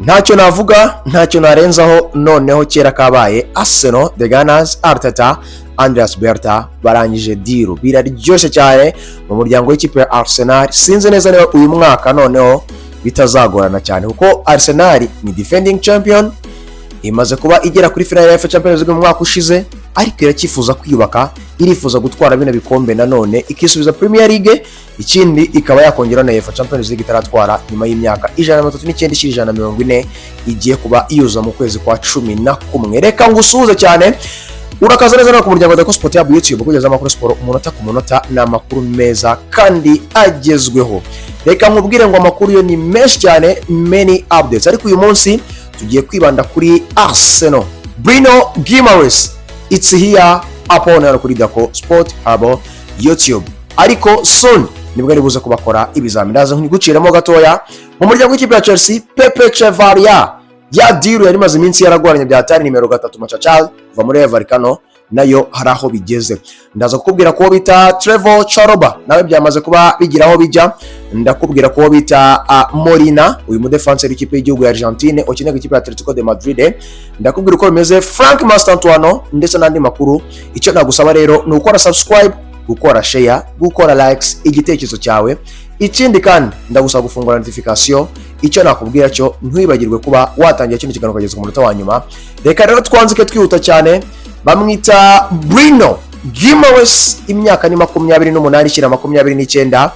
ntacyo navuga, ntacyo narenzaho. Noneho kera kabaye Arsenal, the Gunners, Arteta, Andreas Berta barangije deal biraryoshye cyane mu muryango w'ikipe ya Arsenal. Sinzi neza niba uyu mwaka noneho bitazagorana cyane kuko Arsenal ni defending champion, imaze kuba igera kuri final ya UEFA Champions League mu mwaka ushize, ariko irakifuza kwiyubaka, irifuza gutwara bino bikombe nanone ikisubiza Premier League, ikindi ikaba yakongera na UEFA Champions League itaratwara nyuma y'imyaka 139 ishira 140 igiye kuba iyuza mu kwezi kwa 11. Reka ngusuhuze cyane, urakaza neza no ku muryango wa DACCO Sport ya YouTube kugeza amakuru sport umunota ku munota n'amakuru meza kandi agezweho. Reka nkubwire ngo amakuru yo ni menshi cyane, many updates, ariko uyu munsi tugiye kwibanda kuri Arsenal. Bruno Guimaraes, it's here upon kuri DACCO Sport Hub YouTube, ariko soon nibwo ari buze kubakora ibizamini. Ndaza nkiguciramo gatoya mu muryango w'ikipe ya Chelsea. Pepe Chevaria ya deal yari maze iminsi yaragoranye bya tari nimero 3 Machachal va muri Evercano, nayo hari aho bigeze. Ndaza kukubwira ko bita Trevor Chalobah nawe byamaze kuba bigiraho bijya. Ndakubwira ko bita Molina, uyu mu defenseur w'ikipe y'igihugu ya Argentine ukinira ikipe ya Atletico de Madrid. Ndakubwira ko bimeze Frank Mastantuano ndetse n'andi makuru. Icyo nagusaba rero ni ukora subscribe, gukora share, gukora likes, igitekerezo cyawe. Ikindi kandi ndagusaba gufungura notification. Icyo nakubwira cyo ntwibagirwe kuba watangiye kino kiganiro kugeza ku munota wa nyuma. Reka rero twanzike twihuta cyane. Bamwita Bruno Guimaraes, imyaka ni 28 ishyira 29.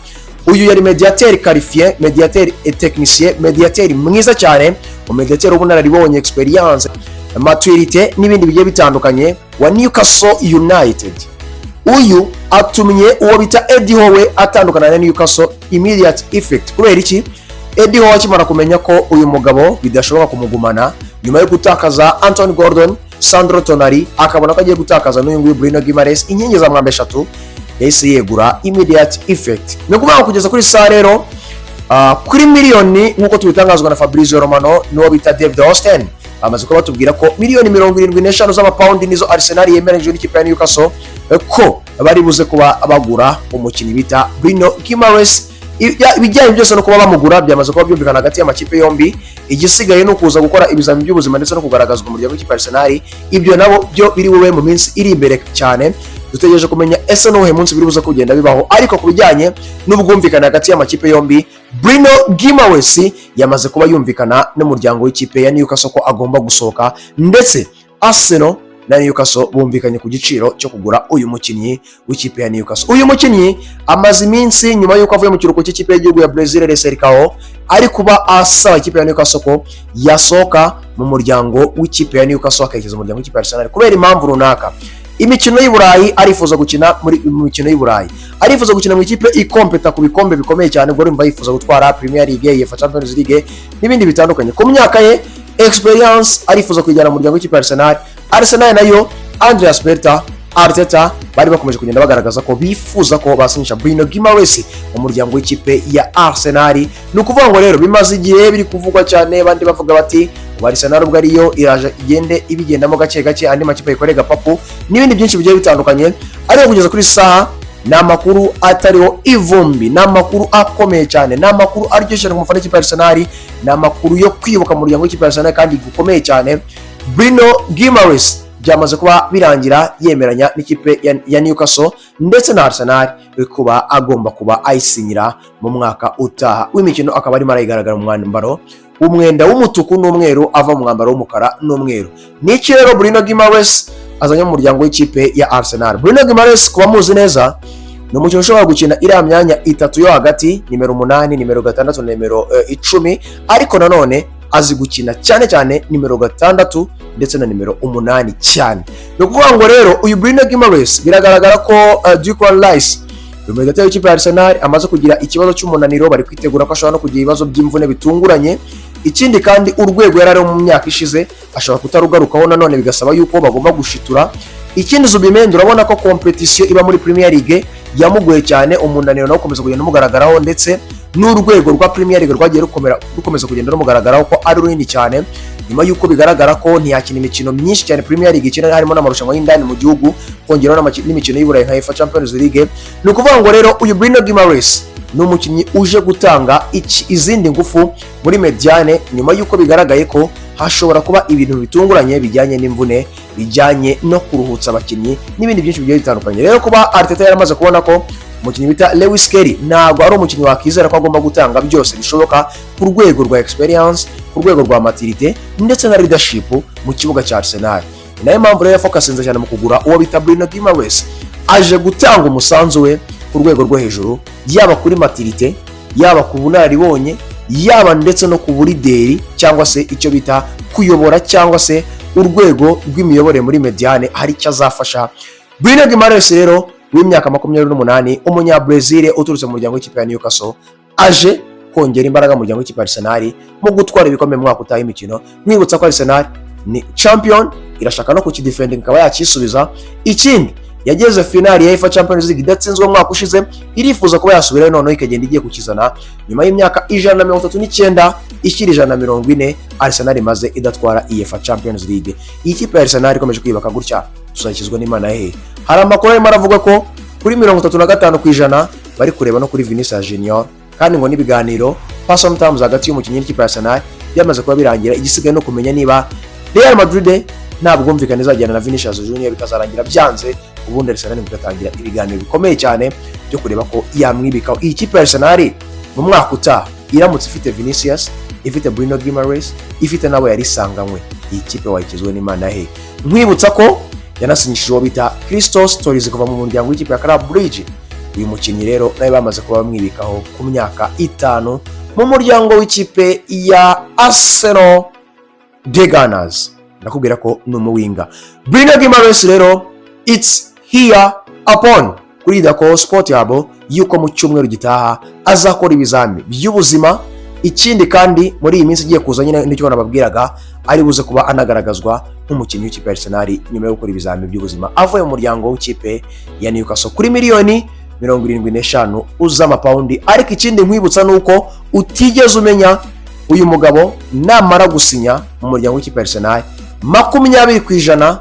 Uyu yari mediateur qualifié, mediateur et technicien, mediateur mwiza cyane, mediateur ubunararibonye, experience, maturité n'ibindi bigiye bitandukanye wa Newcastle United. Uyu atumye uwo bita Eddie Howe atandukana na Newcastle immediate effect. Kubera iki? Eddie Howe akimara kumenya ko uyu mugabo bidashoboka kumugumana nyuma yo gutakaza Anthony Gordon, Sandro Tonali, akabona ko agiye gutakaza n'uyu nguyu Bruno Guimaraes, inkingi za mwambe 3, yahise yegura immediate effect. Ni ukuvuga kugeza kuri saa rero kuri miliyoni nk'uko tubitangazwa na Fabrizio Romano n'uwo bita David Austin, amaze kuba batubwira ko miliyoni 75 z'amapaundi nizo Arsenal yemeranyije n'ikipe ya Newcastle ko bari buze kuba bagura umukinnyi bita Bruno Guimaraes. Ibijyanye byose no kuba bamugura byamaze kuba byumvikana hagati y'amakipe yombi. Igisigaye no kuza gukora ibizamini by'ubuzima ndetse no kugaragazwa mu muryango w'ikipe Arsenal. Ibyo nabo byo biri bube mu minsi iri imbere cyane. Dutegereje kumenya ese no he munsi biri buze kugenda bibaho, ariko kubijyanye n'ubwumvikana hagati y'amakipe yombi, Bruno Guimaraes yamaze kuba yumvikana n'umuryango w'ikipe ya Newcastle ko agomba gusohoka, ndetse Arsenal na Newcastle bumvikanye ku giciro cyo kugura uyu mukinnyi w'ikipe ya Newcastle. Uyu mukinnyi amaze iminsi nyuma y'uko avuye mu kiruhuko cy'ikipe y'igihugu ya Brazil Resercao, ari kuba asaba ikipe ya Newcastle ko yasohoka mu muryango w'ikipe ya Newcastle akayigeza mu muryango w'ikipe ya Arsenal kubera impamvu runaka. Imikino y'i Burayi arifuza gukina muri imikino y'i Burayi, arifuza gukina mu ikipe ikompeta ku bikombe bikomeye cyane, ubwo rimba yifuza gutwara Premier League, UEFA Champions League n'ibindi bitandukanye. Ku myaka ye experience arifuza kujyana mu muryango w'ikipe ya Arsenal. Arsenal nayo Andreas Berta, Arteta bari bakomeje kugenda bagaragaza ko bifuza ko basinyisha Bruno Guimaraes mu muryango w'ikipe ya Arsenal. Ni ukuvuga ngo rero bimaze igihe biri kuvugwa cyane, bandi bavuga bati Arsenal ubwo ariyo iraje igende ibigendamo gake gake, andi makipe yikorega papu n'ibindi byinshi bigiye bitandukanye. Ariko kugeza kuri saha n'amakuru atariho ivumbi, n'amakuru akomeye cyane, n'amakuru aryoshye ku mufana w'ikipe ya Arsenal, n'amakuru yo kwibuka mu muryango w'ikipe ya Arsenal kandi gukomeye cyane. Bruno Guimaraes byamaze kuba birangira yemeranya n'ikipe ya Newcastle ndetse na Arsenal kuba agomba kuba ayisinyira mu mwaka utaha w'imikino. Akaba ari marayigaragara mu mwambaro umwenda w'umutuku n'umweru ava mu mwambaro w'umukara n'umweru. Niki rero Bruno Guimaraes azanye mu muryango w'ikipe ya Arsenal. Bruno Guimaraes kuba muzi neza ni umukinnyi ushobora gukina iriya myanya itatu yo hagati, nimero 8, nimero 6, nimero 10, ariko nanone azi gukina cyane cyane nimero 6 ndetse na nimero 8 cyane. No kuvuga ngo rero uyu Bruno Guimaraes biragaragara ko Declan Rice umumenyereza w'ikipe ya Arsenal amaze kugira ikibazo cy'umunaniro, bari kwitegura ko ashobora no kugira ibibazo by'imvune bitunguranye. Ikindi kandi urwego yarari mu myaka ishize ashobora kutarugarukaho nanone, bigasaba yuko bagomba gushitura. Ikindi Zubimendi urabona ko competition iba muri Premier League yamugoye cyane, umunaniro nawo ukomeza kugenda umugaragaraho, ndetse n'urwego rwa Premier League rwagiye rukomeza kugenda rumugaragaraho ko ari runini cyane, nyuma yuko bigaragara ko ntiyakina imikino myinshi cyane Premier League ikina, harimo n'amarushanwa y'indani mu gihugu, kongeraho n'imikino y'Iburayi nka UEFA Champions League. Ni ukuvuga ngo rero uyu Bruno Guimaraes n'umukinnyi uje gutanga izindi ngufu muri mediane nyuma y'uko bigaragaye ko hashobora kuba ibintu bitunguranye bijyanye n'imvune, bijyanye no kuruhutsa abakinnyi n'ibindi byinshi bigiye bitandukanye. Rero kuba Arteta yaramaze kubona ko umukinnyi bita Lewis Kelly ntabwo ari umukinnyi wakizera ko agomba gutanga byose bishoboka ku rwego rwa experience, ku rwego rwa maturité ndetse na leadership mu kibuga cya Arsenal. Nayo mpamvu rero yafokasinze cyane mu kugura uwo bita Bruno Guimaraes, aje gutanga umusanzu we ku rwego rwo hejuru, yaba kuri maturité, yaba ku bunararibonye, yaba ndetse no ku burideri cyangwa se icyo bita kuyobora cyangwa se urwego rw'imiyoborere muri mediane hari icyo azafasha. Bruno Guimaraes rero w'imyaka 28 umunya Brazil uturutse mu muryango w'ikipe ya Newcastle, aje kongera imbaraga mu muryango w'ikipe ya Arsenal mu gutwara ibikombe mu mwaka utaha imikino. Mwibutsa ko Arsenal ni champion, irashaka no kukidefending ikaba yakisubiza. Ikindi yageze finali ya UEFA Champions League idatsinzwe mwaka ushize, irifuza kuba yasubirayo noneho ikagenda igiye kukizana nyuma y'imyaka 139 ishyira 140 Arsenal imaze idatwara UEFA Champions League. Iyi kipe ya Arsenal ikomeje kwibaka gutya, tuzakizwa n'Imana he. Hari amakuru arimo aravuga ko kuri 35% bari kureba no kuri Vinicius Junior, kandi ngo n'ibiganiro personal terms hagati y'umukinnyi n'ikipe ya Arsenal byamaze kuba birangira. Igisigaye no kumenya niba Real Madrid ntabwo bumvikana izajyana na Vinicius Junior bikazarangira byanze, ubundi Arsenal igatangira ibiganiro bikomeye cyane byo kureba ko yamwibikaho. Iyi kipe ya Arsenal mu mwaka utaha iramutse ifite Vinicius, ifite Bruno Guimaraes, ifite nabo yarisanganywe, iyi kipe wayikizwe n'Imana he. Mwibutsa ko yanasinyishije uwo bita Christos Stories kuva mu muryango w'ikipe ya Club Bridge. Uyu mukinnyi rero nawe bamaze kuba bamwibikaho ku myaka 5 mu muryango w'ikipe ya Arsenal The Gunners. Nakubwira ko ni umuwinga. Bruno Guimaraes rero it's here upon kuri DACCO Sport Hub yuko mu cyumweru gitaha azakora ibizami by'ubuzima. Ikindi kandi muri iyi minsi igiye kuza nyine n'icyo nababwiraga, ari buze kuba anagaragazwa nk'umukinnyi w'ikipe ya Arsenal nyuma yo gukora ibizami by'ubuzima avuye mu muryango w'ikipe ya Newcastle kuri miliyoni 75 z'amapaundi. Ariko ikindi nkwibutsa nuko utigeze umenya uyu mugabo namara gusinya mu muryango w'ikipe ya Arsenal 20%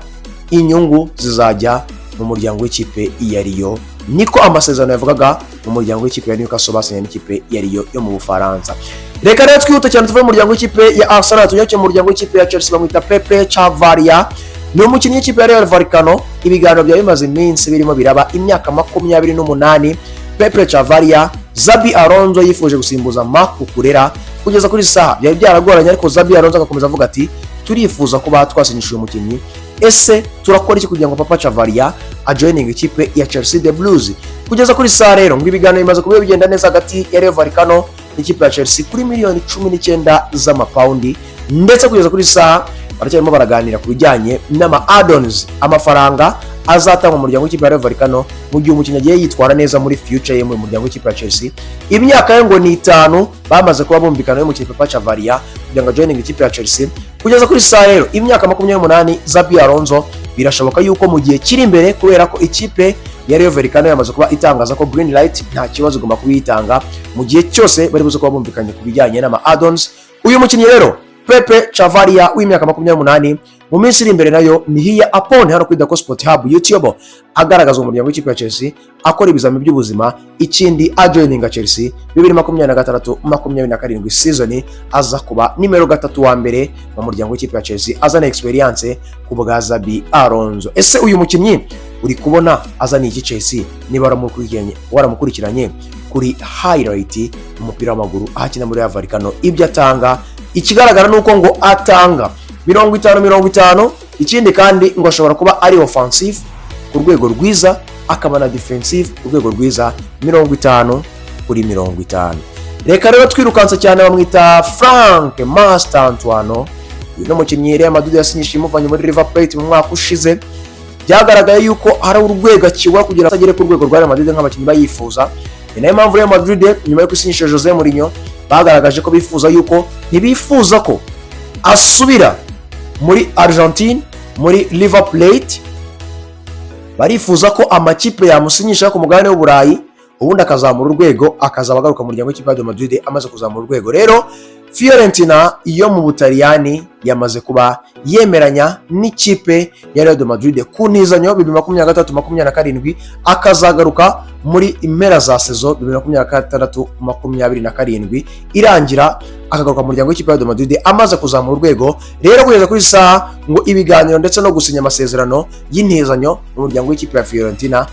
inyungu zizajya mu muryango w'ikipe ya Rio. Niko amasezerano yavugaga mu muryango w'ikipe ya Newcastle basinya n'ikipe ya Rio yo mu Bufaransa. Reka rero twihuta cyane tuvuye mu muryango w'ikipe ya Arsenal tujye mu muryango w'ikipe ya Chelsea bamwita Pepe Chavaria. Ni umukinnyi w'ikipe ya Real Vallecano. Ibiganiro bya bimaze iminsi birimo biraba imyaka 28. Pepe Chavaria, Xabi Alonso yifuje gusimbuza Marco Kurera kugeza kuri saha byari byaragoranye, ariko Xabi Alonso agakomeza avuga ati turifuza kuba twasinyishije umukinnyi, ese turakora iki kugira ngo Papa Chavaria ajoining ikipe ya Chelsea the Blues. Kugeza kuri saha rero ngo ibiganiro bimaze kuba bigenda neza hagati ya Real Vallecano n'ikipe ya Chelsea kuri miliyoni 19 z'amapaundi, ndetse kugeza kuri saha baracyarimo baraganira ku bijyanye n'ama add-ons, amafaranga azatanga mu muryango w'ikipe ya Real Vallecano mu gihe umukinnyi agiye yitwara neza muri future ye mu muryango w'ikipe ya Chelsea. Imyaka ye ngo ni 5 bamaze kuba bumvikana yo mu kipe Papa Chavaria kugira ngo joining ikipe ya Chelsea. Kugeza kuri saha rero imyaka 28 Xabi Alonso birashoboka yuko mu gihe kiri imbere, kubera ko ikipe ya Real Vallecano yamaze kuba itangaza ko green light nta kibazo igomba kuyitanga mu gihe cyose bari buze kuba bumvikanye ku bijyanye n'ama add-ons. Uyu mukinnyi rero Pepe Chavaria w'imyaka 28 mu minsi iri imbere nayo ni here upon hano kuri DACCO Sport Hub YouTube agaragaza umuryango w'ikipe ya Chelsea akora ibizami by'ubuzima. Ikindi ajoininga Chelsea 2026-27 season aza kuba nimero 3 wa mbere mu muryango w'ikipe ya Chelsea azana experience ku bwa Xabi Alonso. Ese uyu mukinnyi uri kubona azana iki Chelsea? Niba waramukurikiranye kuri highlight umupira w'amaguru ahakina muri Real Vallecano, ibyo atanga ikigaragara nuko ngo atanga 50-50. Ikindi kandi ngo ashobora kuba ari offensive ku rwego rwiza, akaba na defensive ku rwego rwiza 50-50. Reka rero twirukansa cyane bamwita Frank Master Antoine. Uyu no mukinnyi Real Madrid yasinyishije imuvanye muri River Plate mu mwaka ushize. Byagaragaye yuko hari urwego akibura kugira ngo agere ku rwego rwa Real Madrid nk'abakinnyi bayifuza. Ni nayo mpamvu Real Madrid nyuma yo gusinyisha Jose Mourinho bagaragaje ko bifuza yuko ntibifuza ko asubira muri Argentine muri River Plate. Barifuza ko amakipe yamusinyisha ku mugabane w'Uburayi ubundi akazamura urwego akazaba agaruka mu muryango w'ikipe ya Madrid amaze kuzamura urwego. Rero Fiorentina yo mu Butaliyani yamaze kuba yemeranya n'ikipe ya Real Madrid ku ntizanyo 2023-2027 akazagaruka muri impera za sezo 2026-2027 irangira akagaruka mu muryango w'ikipe ya Real Madrid amaze kuzamura urwego. Rero kugeza kuri saha ngo ibiganiro ndetse no gusinya amasezerano y'intizanyo mu muryango w'ikipe ya Fiorentina,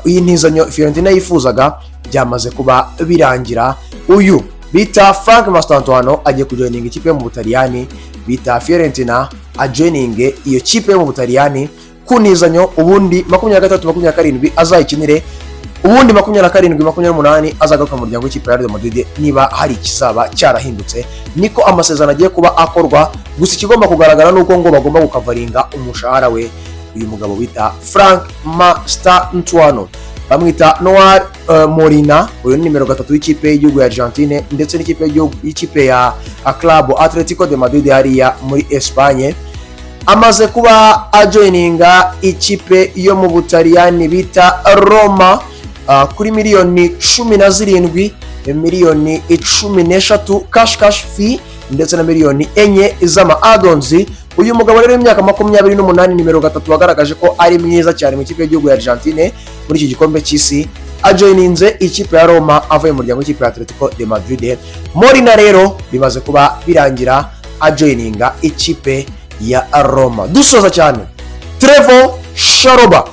iyi ntizanyo Fiorentina yifuzaga byamaze kuba birangira. Uyu bita Frank Mastantuano agiye kujoininga ikipe yo mu Butaliyani, bita Fiorentina ajoininge iyo kipe yo mu Butaliyani ku ntizanyo, ubundi 23-27 azayikinire, ubundi 27-28 azagaruka mu muryango w'ikipe ya Real Madrid niba hari ikizaba cyarahindutse. Niko amasezerano agiye kuba akorwa, gusa ikigomba kugaragara nuko ngo bagomba gukavaringa umushahara we uyu mugabo bita Frank Mastantuano, bamwita Noir Molina, uyu ni nimero 3 w'ikipe y'igihugu ya Argentine ndetse n'ikipe y'ikipe ya Club Atletico de Madrid hariya muri Espagne. Amaze kuba ajoininga ikipe yo mu Butaliyani bita Roma kuri miliyoni 17, miliyoni 13 cash fee ndetse na miliyoni 4 z'ama add-ons. Uyu mugabo rero w'imyaka 28 nimero 3 wagaragaje ko ari mwiza cyane mu ikipe y'igihugu ya Argentine muri iki gikombe cy'isi, ajoininze ikipe ya Roma avuye mu muryango w'ikipe ya Atletico de Madrid. Molina rero bimaze kuba birangira ajoininga ikipe ya Roma. Dusoza cyane, Chalobah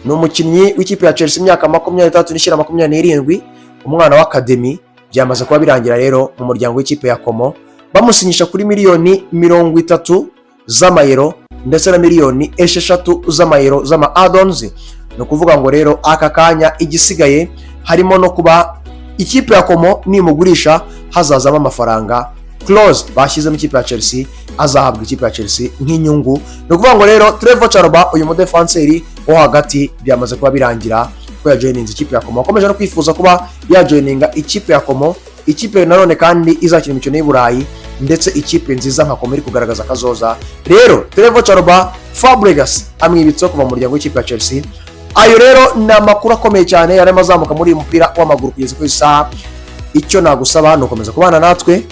ni umukinnyi w'ikipe ya Chelsea imyaka 23-27, umwana wa academy, byamaze kuba birangira rero mu muryango w'ikipe ya Como bamusinyisha kuri miliyoni 30 z'amayero ndetse na miliyoni 6 z'amayero z'ama add-ons. No kuvuga ngo rero aka kanya igisigaye harimo no kuba ikipe ya Como nimugurisha hazazamo amafaranga close bashyize mu ikipe ya Chelsea, azahabwa ikipe ya Chelsea nk'inyungu. No kuvuga ngo rero Chalobah uyu mudefenseri wo hagati byamaze kuba birangira ko yajoininze ikipe ya Como, akomeje no kwifuza kuba yajoininga ikipe ya Como, ikipe nanone kandi izakina imikino y'u Burayi ndetse ikipe nziza nka Como iri kugaragaza kazoza. Rero Chalobah Fabregas amwibitse kuva mu muryango w'ikipe ya Chelsea. Ayo rero ni amakuru akomeye cyane yarimo azamuka muri uyu mupira w'amaguru kugeza ku isaha. Icyo nagusaba ni ukomeza kubana natwe,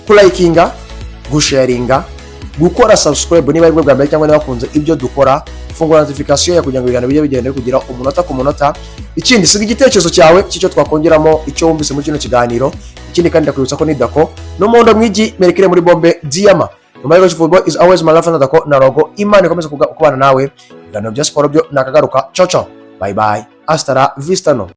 kulayikinga, gusharinga, gukora subscribe niba aribwo bwa mbere cyangwa niba wakunze ibyo dukora, fungura notification ya kugira ngo ibiganiro bijye bigenda kugira umunota ku munota. Ikindi siga igitekerezo cyawe cy'icyo twakongeramo icyo wumvise muri kino kiganiro. Ikindi kandi ndakwibutsa ko ni DACCO n'umuhondo mwigi merekere muri bombe diama. Murakoze, football is always my life, na DACCO na logo. Imana ikomeze kubana nawe. Ibiganiro bya siporo byo nakagaruka. Ciao ciao, bye bye, hasta la vista no.